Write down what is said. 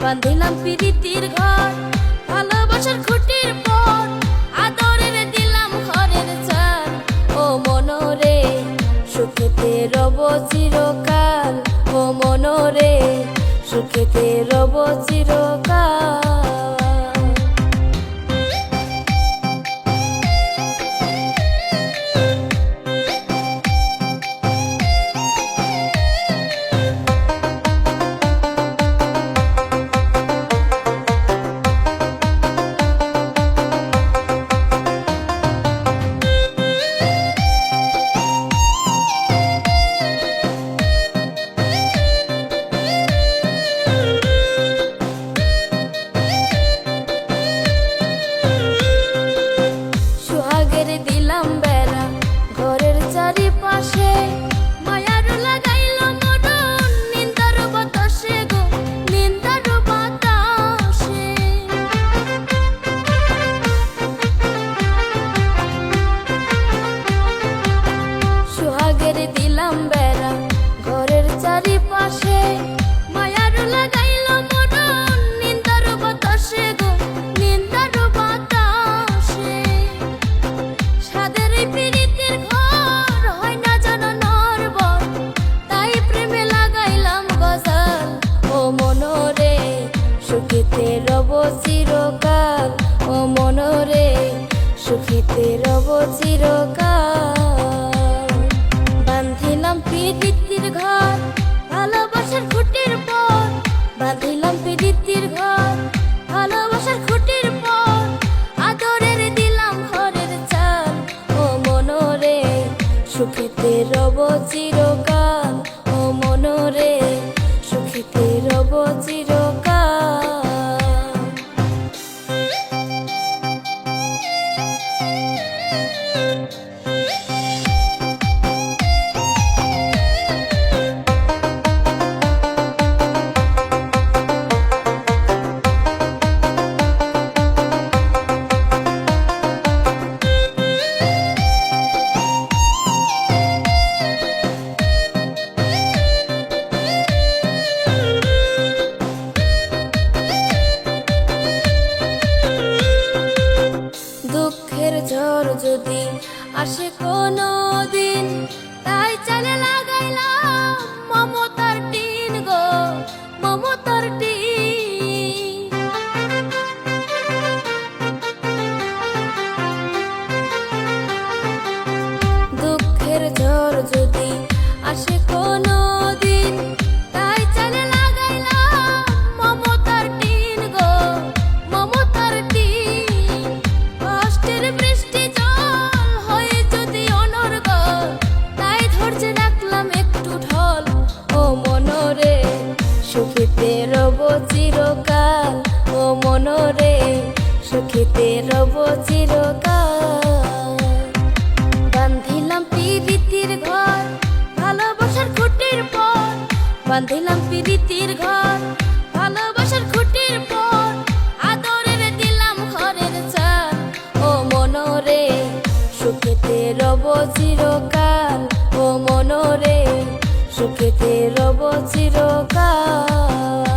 বান্ধিলাম প্রীতির ঘর, ভালোবাসার খুঁটির পর আদরের দিলাম ঘরের চাল। ও মনরে সুখেতে রব চিরকাল, ও মনরে সুখেতে রব চিরকাল। সুখেতে রব চিরকাল, ও মনরে সুখেতে রব চিরকাল। বান্ধিলাম প্রীতির ঘর, ভালোবাসার খুঁটির পর, বান্ধিলাম প্রীতির ঘর, ভালোবাসার খুঁটির পর আদরের দিলাম ঘরের চাল। ও মনরে সুখেতে রব চিরকাল, ও মনরে সুখেতে রব চিরকাল। দুঃখের ঝড় যদি আসে কোনো দিন, তাই চালে লাগাইলাম মমতার টিন গো, মমতার টিন। দুঃখের ঝড় যদি আসে কোনো দিন, তাই চালে লাগাইলাম মমতার টিন গো, মমতার টিন। কষ্টের বৃষ্টি জল হয়ে যদি অনর্গল, তাই ধৈর্যে রাখলাম একটু ঢল। ও মনরে সুখেতে রব চিরকাল, ও মনরে সুখেতে রব চিরকাল। বান্ধিলাম প্রীতির ঘর, ভালোবাসার খুঁটির পর, বান্ধিলাম প্রীতির ঘর, ভালোবাসার খুঁটির পর আদরের দিলাম ঘরের চাল। ও মনরে সুখেতে রব চিরকাল, ও মনরে সুখেতে রব চিরকাল।